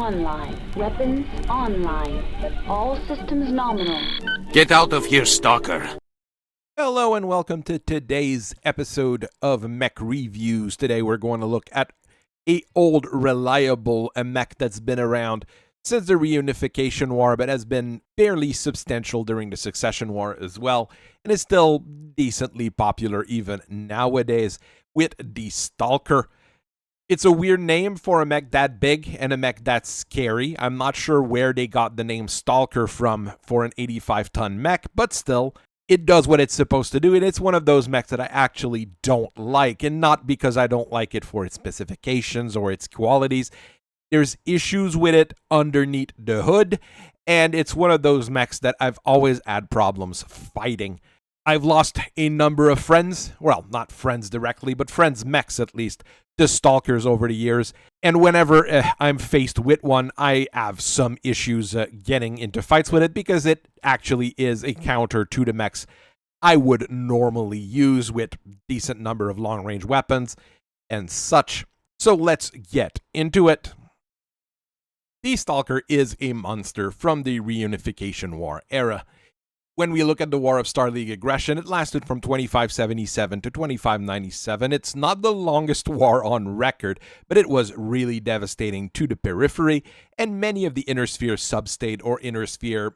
online. Weapons online. All systems nominal. Get out of here, Stalker. Hello and welcome to today's episode of Mech Reviews. Today we're going to look at a old, reliable mech that's been around since the Reunification War, but has been fairly substantial during the Succession War as well, and is still decently popular even nowadays with the Stalker. It's a weird name for a mech that big and a mech that scary. I'm not sure where they got the name Stalker from for an 85-ton mech, but still, it does what it's supposed to do, and it's one of those mechs that I actually don't like, and not because I don't like it for its specifications or its qualities. There's issues with it underneath the hood, and it's one of those mechs that I've always had problems fighting. I've lost a number of friends, well, not friends directly, but friends' mechs at least, to Stalkers over the years, and whenever I'm faced with one, I have some issues getting into fights with it because it actually is a counter to the mechs I would normally use with decent number of long-range weapons and such. So let's get into it. The Stalker is a monster from the Reunification War era. When we look at the War of Star League aggression, it lasted from 2577 to 2597. It's not the longest war on record, but it was really devastating to the periphery and many of the Inner Sphere substate or Inner Sphere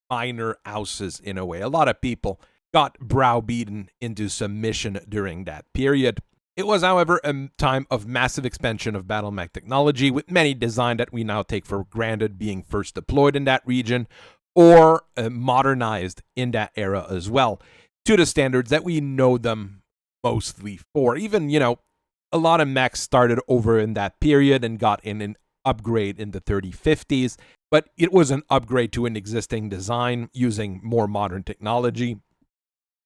minor houses in a way. A lot of people got browbeaten into submission during that period. It was, however, a time of massive expansion of battle mech technology, with many designs that we now take for granted being first deployed in that region, or modernized in that era as well, to the standards that we know them mostly for. Even, a lot of mechs started over in that period and got in an upgrade in the 3050s, but it was an upgrade to an existing design using more modern technology.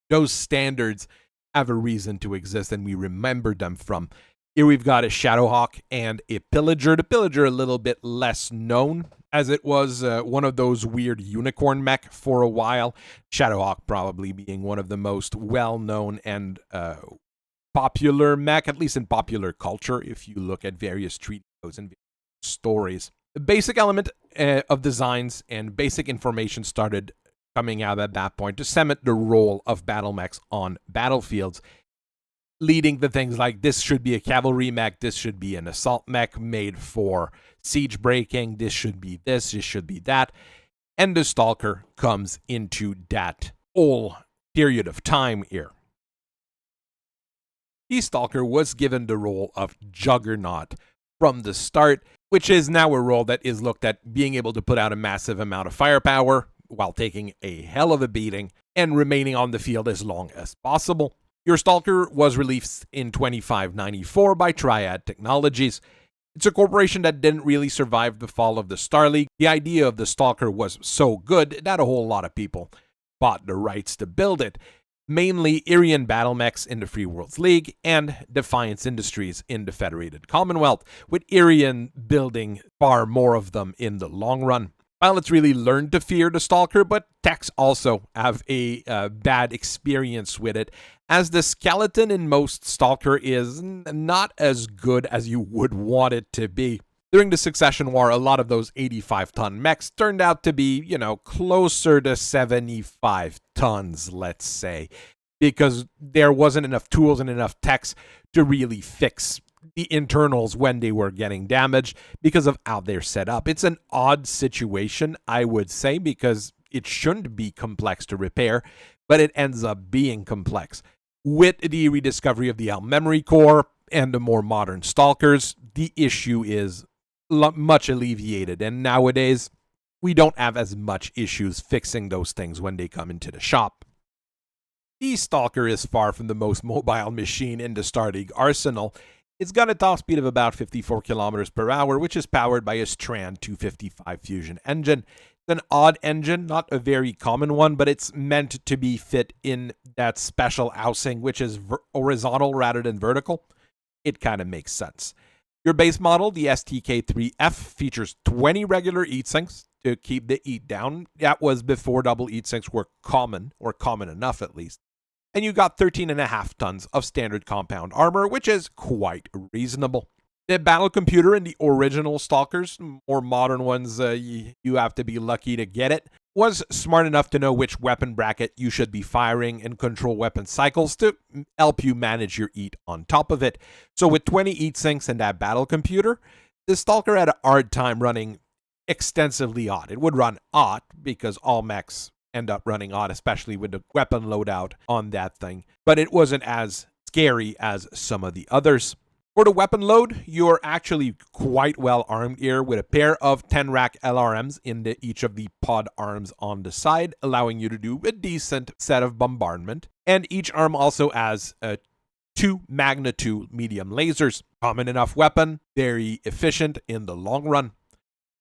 Those standards have a reason to exist, and we remember them from. Here we've got a Shadowhawk and a Pillager. The Pillager a little bit less known, as it was one of those weird unicorn mech for a while. Shadowhawk probably being one of the most well-known and popular mech, at least in popular culture, if you look at various treaty codes and stories. The basic element of designs and basic information started coming out at that point to cement the role of battle mechs on battlefields, leading to things like this should be a cavalry mech, this should be an assault mech made for siege breaking, this should be this should be that, and the Stalker comes into that whole period of time here. The Stalker was given the role of Juggernaut from the start, which is now a role that is looked at being able to put out a massive amount of firepower while taking a hell of a beating and remaining on the field as long as possible. Your Stalker was released in 2594 by Triad Technologies. It's a corporation that didn't really survive the fall of the Star League. The idea of the Stalker was so good that a whole lot of people bought the rights to build it. Mainly Irian Battle Mechs in the Free Worlds League and Defiance Industries in the Federated Commonwealth, with Irian building far more of them in the long run. Pilots really learned to fear the Stalker, but techs also have a bad experience with it, as the skeleton in most Stalker is not as good as you would want it to be. During the Succession War, a lot of those 85-ton mechs turned out to be, closer to 75 tons, let's say, because there wasn't enough tools and enough techs to really fix the internals when they were getting damaged because of how they're set up. It's an odd situation, I would say, because it shouldn't be complex to repair, but it ends up being complex. With the rediscovery of the L memory core and the more modern Stalkers, the issue is much alleviated, and nowadays we don't have as much issues fixing those things when they come into the shop. The Stalker is far from the most mobile machine in the Star League arsenal. It's got a top speed of about 54 kilometers per hour, which is powered by a Strand 255 fusion engine. It's an odd engine, not a very common one, but it's meant to be fit in that special housing, which is horizontal rather than vertical. It kind of makes sense. Your base model, the STK-3F, features 20 regular heat sinks to keep the heat down. That was before double heat sinks were common, or common enough at least. And you got 13.5 tons of standard compound armor, which is quite reasonable. The battle computer in the original Stalkers, more modern ones, you have to be lucky to get it, was smart enough to know which weapon bracket you should be firing and control weapon cycles to help you manage your EAT on top of it. So with 20 EAT sinks and that battle computer, the Stalker had a hard time running extensively odd. It would run odd because all mechs end up running odd, especially with the weapon loadout on that thing. But it wasn't as scary as some of the others. For the weapon load, you're actually quite well armed here with a pair of 10 rack LRMs in each of the pod arms on the side, allowing you to do a decent set of bombardment. And each arm also has 2 Magna 2 medium lasers. Common enough weapon, very efficient in the long run.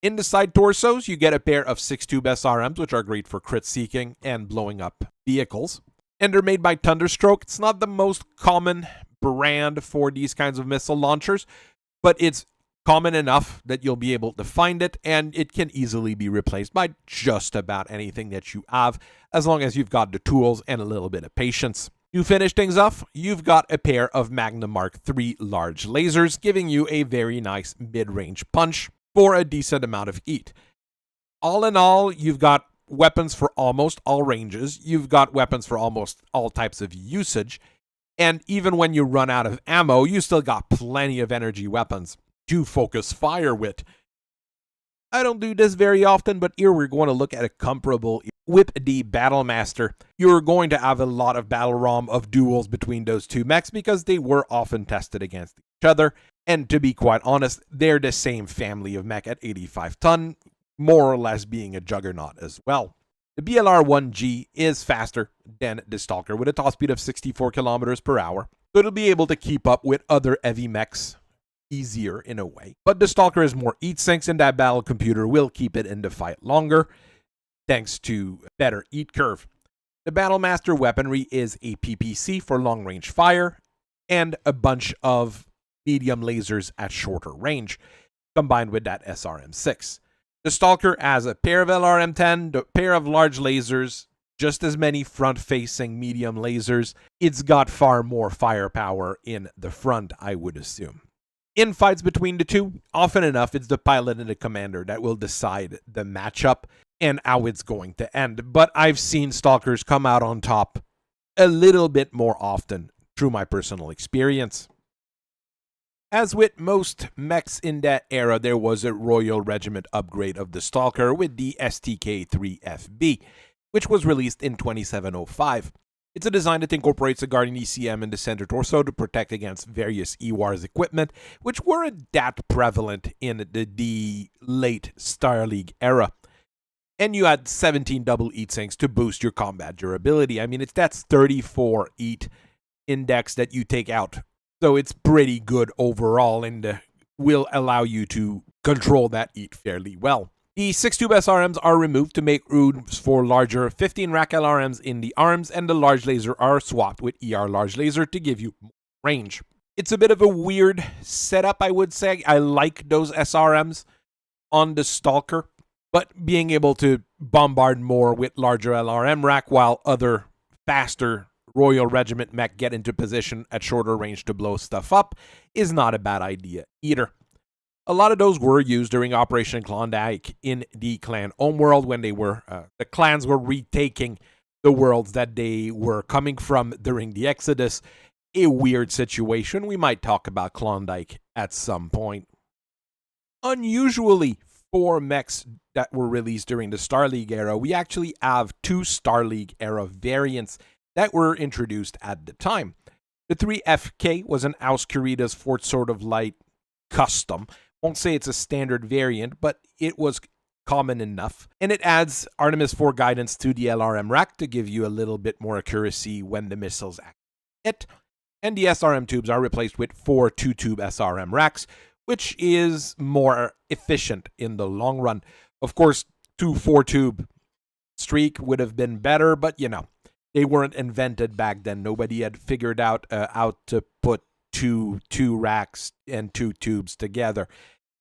In the side torsos, you get a pair of 6-tube SRMs, which are great for crit seeking and blowing up vehicles. And they're made by Thunderstroke. It's not the most common brand for these kinds of missile launchers, but it's common enough that you'll be able to find it, and it can easily be replaced by just about anything that you have, as long as you've got the tools and a little bit of patience. To finish things off, you've got a pair of Magnum Mark III large lasers, giving you a very nice mid-range punch for a decent amount of EAT. All in all, you've got weapons for almost all ranges, you've got weapons for almost all types of usage, and even when you run out of ammo, you still got plenty of energy weapons to focus fire with. I don't do this very often, but here we're going to look at a comparable with the Battlemaster. You're going to have a lot of battle ROM of duels between those two mechs because they were often tested against each other. And to be quite honest, they're the same family of mech at 85 ton, more or less being a Juggernaut as well. The BLR-1G is faster than the Stalker with a top speed of 64 kilometers per hour, so it'll be able to keep up with other heavy mechs easier in a way. But the Stalker has more EAT sinks, and that battle computer will keep it in the fight longer, thanks to better EAT curve. The Battlemaster weaponry is a PPC for long-range fire, and a bunch of medium lasers at shorter range, combined with that SRM-6. The Stalker has a pair of LRM-10, a pair of large lasers, just as many front-facing medium lasers. It's got far more firepower in the front, I would assume. In fights between the two, often enough, it's the pilot and the commander that will decide the matchup and how it's going to end. But I've seen Stalkers come out on top a little bit more often through my personal experience. As with most mechs in that era, there was a Royal Regiment upgrade of the Stalker with the STK-3FB, which was released in 2705. It's a design that incorporates a Guardian ECM in the center torso to protect against various EWARS equipment, which weren't that prevalent in the late Star League era. And you had 17 double EAT sinks to boost your combat durability. I mean, that's 34 EAT index that you take out. So it's pretty good overall and will allow you to control that EAT fairly well. The 6-tube SRMs are removed to make room for larger 15 rack LRMs in the arms, and the large laser are swapped with ER large laser to give you more range. It's a bit of a weird setup, I would say. I like those SRMs on the Stalker, but being able to bombard more with larger LRM rack while other faster Royal Regiment mech get into position at shorter range to blow stuff up is not a bad idea either. A lot of those were used during Operation Klondike in the clan homeworld when the clans were retaking the worlds that they were coming from during the Exodus. A weird situation. We might talk about Klondike at some point. Unusually, for mechs that were released during the Star League era, we actually have 2 Star League era variants that were introduced at the time. The 3FK was an Aus Curitas Fort Sword of Light custom. Won't say it's a standard variant, but it was common enough. And it adds Artemis 4 guidance to the LRM rack to give you a little bit more accuracy when the missiles actually hit. And the SRM tubes are replaced with 4 2-tube SRM racks, which is more efficient in the long run. Of course, 2 4-tube streak would have been better, but they weren't invented back then. Nobody had figured out how to put two racks and 2 tubes together.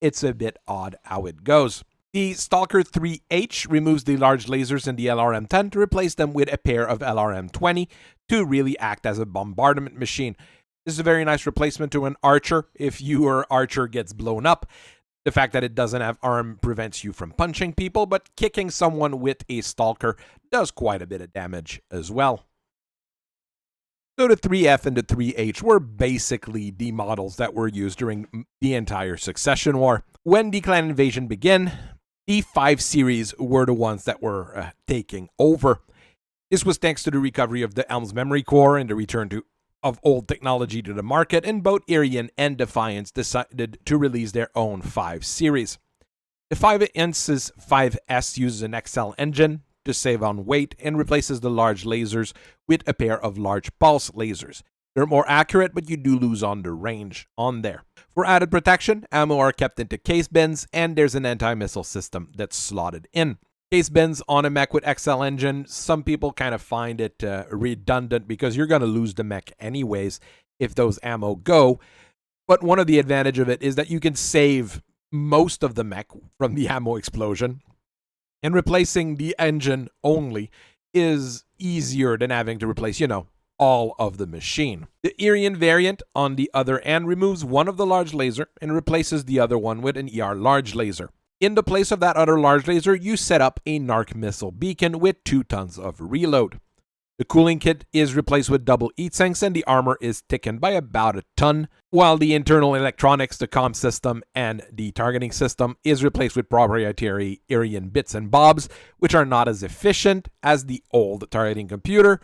It's a bit odd how it goes. The Stalker 3H removes the large lasers in the LRM-10 to replace them with a pair of LRM-20 to really act as a bombardment machine. This is a very nice replacement to an archer if your archer gets blown up. The fact that it doesn't have arm prevents you from punching people, but kicking someone with a Stalker does quite a bit of damage as well. So the 3F and the 3H were basically the models that were used during the entire Succession War. When the clan invasion began, the 5 series were the ones that were taking over. This was thanks to the recovery of the Elm's memory core and the return of old technology to the market, and both Irian and Defiance decided to release their own 5 series. Defiance's 5S uses an XL engine to save on weight and replaces the large lasers with a pair of large pulse lasers. They're more accurate, but you do lose on the range on there. For added protection, ammo are kept into case bins, and there's an anti-missile system that's slotted in. Case bins on a mech with XL engine, some people kind of find it redundant because you're going to lose the mech anyways if those ammo go. But one of the advantages of it is that you can save most of the mech from the ammo explosion, and replacing the engine only is easier than having to replace, all of the machine. The Irian variant, on the other hand, removes one of the large laser and replaces the other one with an ER large laser. In the place of that other large laser, you set up a NARC missile beacon with 2 tons of reload. The cooling kit is replaced with double heat sinks, and the armor is thickened by about a ton, while the internal electronics, the comm system, and the targeting system is replaced with proprietary Irian bits and bobs, which are not as efficient as the old targeting computer,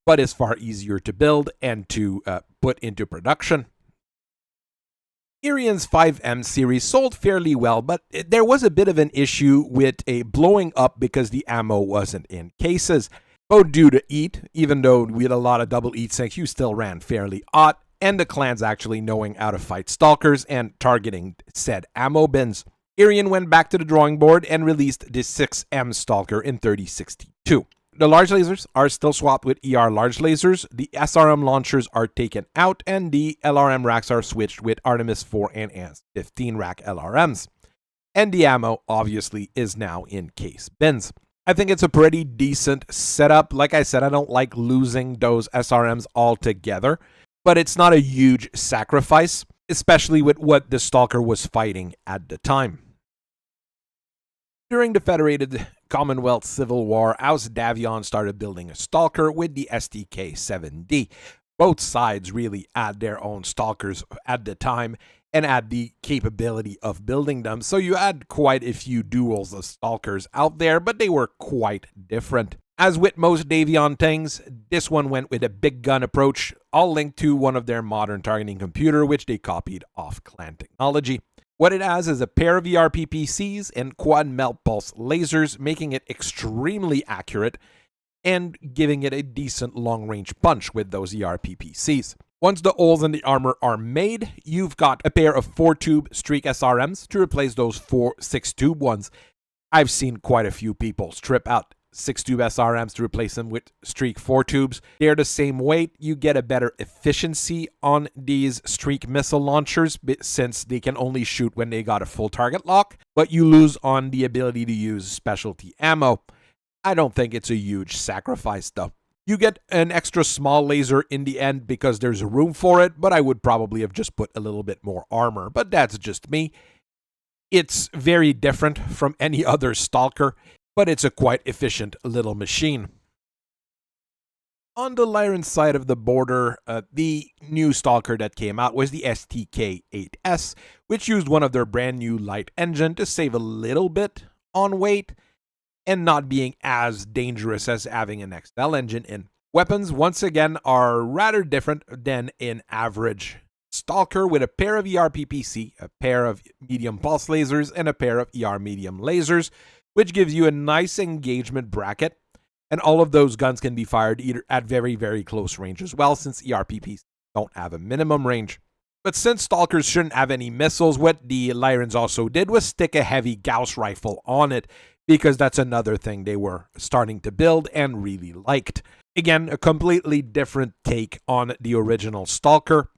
but is far easier to build and to put into production. Irian's 5M series sold fairly well, but there was a bit of an issue with a blowing up because the ammo wasn't in cases. Both due to EAT, even though we had a lot of double EAT sinks, you still ran fairly hot, and the clans actually knowing how to fight Stalkers and targeting said ammo bins. Irian went back to the drawing board and released the 6M Stalker in 3062. The large lasers are still swapped with ER large lasers, the SRM launchers are taken out, and the LRM racks are switched with Artemis 4 and AS-15 rack LRMs. And the ammo, obviously, is now in case bins. I think it's a pretty decent setup. Like I said, I don't like losing those SRMs altogether, but it's not a huge sacrifice, especially with what the Stalker was fighting at the time. During the Federated Commonwealth Civil War, House Davion started building a Stalker with the STK-7D. Both sides really had their own Stalkers at the time and had the capability of building them, so you had quite a few duels of Stalkers out there, but they were quite different. As with most Davion things, this one went with a big gun approach, all linked to one of their modern targeting computer, which they copied off clan technology. What it has is a pair of ERPPCs and quad melt pulse lasers, making it extremely accurate and giving it a decent long-range punch with those ERPPCs. Once the holes in the armor are made, you've got a pair of 4-tube Streak SRMs to replace those 6-tube ones. I've seen quite a few people strip out 6-tube SRMs to replace them with Streak 4-tubes. They're the same weight. You get a better efficiency on these Streak missile launchers since they can only shoot when they got a full target lock, but you lose on the ability to use specialty ammo. I don't think it's a huge sacrifice though. You get an extra small laser in the end because there's room for it, but I would probably have just put a little bit more armor, but that's just me. It's very different from any other Stalker, but it's a quite efficient little machine. On the Lyran side of the border, the new Stalker that came out was the STK-8S, which used one of their brand new light engine to save a little bit on weight, and not being as dangerous as having an XL engine in. Weapons, once again, are rather different than an average Stalker, with a pair of ERPPC, a pair of medium pulse lasers, and a pair of ER medium lasers, which gives you a nice engagement bracket, and all of those guns can be fired either at very, very close range as well, since ERPPs don't have a minimum range. But since Stalkers shouldn't have any missiles, what the Lyrans also did was stick a heavy Gauss rifle on it, because that's another thing they were starting to build and really liked. Again, a completely different take on the original Stalker,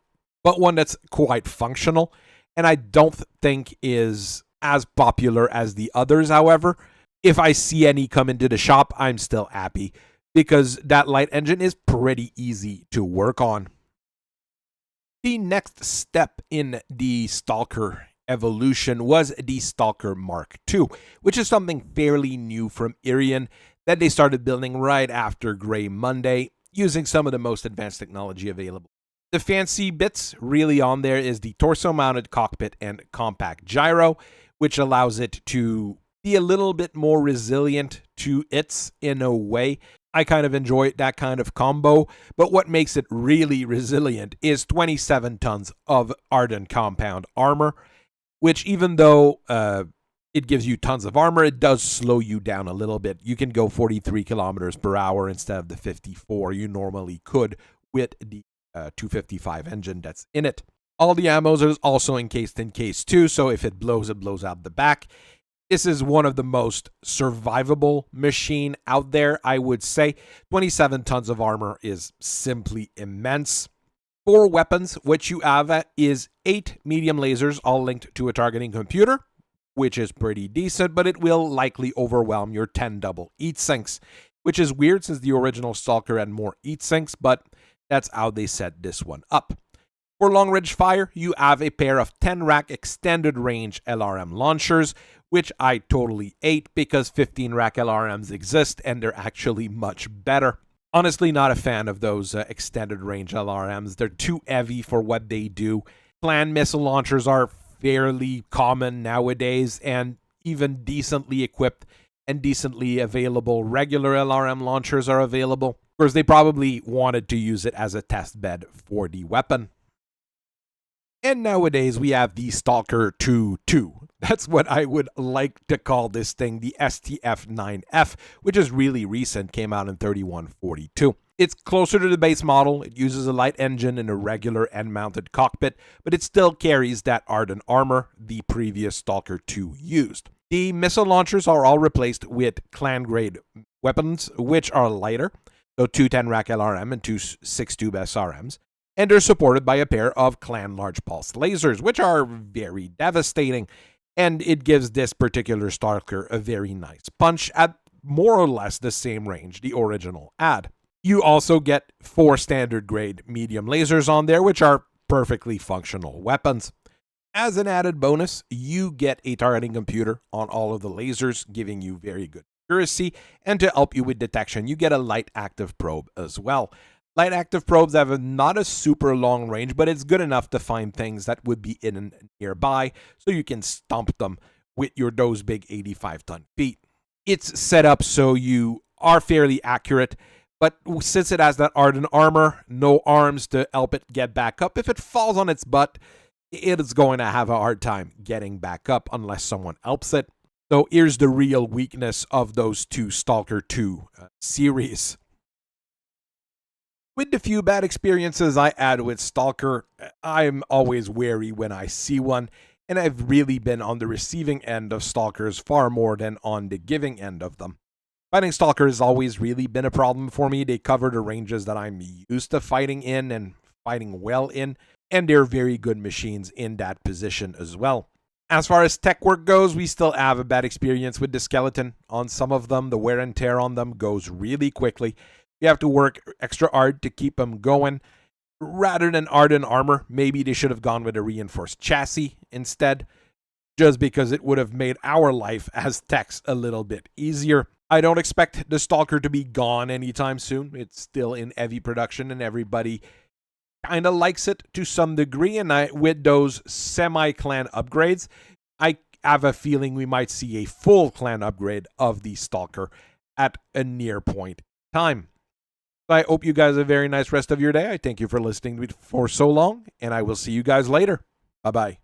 but one that's quite functional, and I don't think is as popular as the others, however. If I see any come into the shop, I'm still happy, because that light engine is pretty easy to work on. The next step in the Stalker evolution was the Stalker Mark II, which is something fairly new from Irian that they started building right after Grey Monday, using some of the most advanced technology available. The fancy bits really on there is the torso-mounted cockpit and compact gyro, which allows it to be a little bit more resilient to its in a way. I kind of enjoy that kind of combo, but what makes it really resilient is 27 tons of Arden compound armor, which even though it gives you tons of armor, it does slow you down a little bit. You can go 43 kilometers per hour instead of the 54 you normally could with the 255 engine that's in it. All the ammos are also encased in case 2, so if it blows out the back. This is one of the most survivable machine out there, I would say. 27 tons of armor is simply immense. 4 weapons, which you have is 8 medium lasers, all linked to a targeting computer, which is pretty decent, but it will likely overwhelm your 10 double heat sinks, which is weird since the original Stalker had more heat sinks, but that's how they set this one up. For long-range fire, you have a pair of 10-rack extended range LRM launchers, which I totally ate because 15-rack LRMs exist and they're actually much better. Honestly, not a fan of those extended range LRMs. They're too heavy for what they do. Planned missile launchers are fairly common nowadays, and even decently equipped and decently available regular LRM launchers are available. Of course, they probably wanted to use it as a test bed for the weapon. And nowadays we have the Stalker 2-2. That's what I would like to call this thing, the STF-9F, which is really recent, came out in 3142. It's closer to the base model. It uses a light engine and a regular end-mounted cockpit, but it still carries that Arden armor the previous Stalker 2 used. The missile launchers are all replaced with clan-grade weapons, which are lighter, so 2 10-rack LRM and 2 6-tube SRMs. And they're supported by a pair of clan large pulse lasers, which are very devastating, and it gives this particular Stalker a very nice punch at more or less the same range the original had. You also get 4 standard grade medium lasers on there, which are perfectly functional weapons. As an added bonus, you get a targeting computer on all of the lasers, giving you very good accuracy, and to help you with detection, you get a light active probe as well. Light active probes have not a super long range, but it's good enough to find things that would be in nearby, so you can stomp them with those big 85-ton feet. It's set up so you are fairly accurate, but since it has that Arden armor, no arms to help it get back up, if it falls on its butt, it is going to have a hard time getting back up unless someone helps it. So here's the real weakness of those two Stalker 2 series. With the few bad experiences I had with Stalker, I'm always wary when I see one, and I've really been on the receiving end of Stalkers far more than on the giving end of them. Fighting Stalker has always really been a problem for me. They cover the ranges that I'm used to fighting in and fighting well in, and they're very good machines in that position as well. As far as tech work goes, we still have a bad experience with the skeleton. On some of them, the wear and tear on them goes really quickly. You have to work extra hard to keep them going. Rather than Arden armor, maybe they should have gone with a reinforced chassis instead, just because it would have made our life as techs a little bit easier. I don't expect the Stalker to be gone anytime soon. It's still in heavy production and everybody kind of likes it to some degree. And with those semi-clan upgrades, I have a feeling we might see a full clan upgrade of the Stalker at a near point in time. I hope you guys have a very nice rest of your day. I thank you for listening for so long, and I will see you guys later. Bye-bye.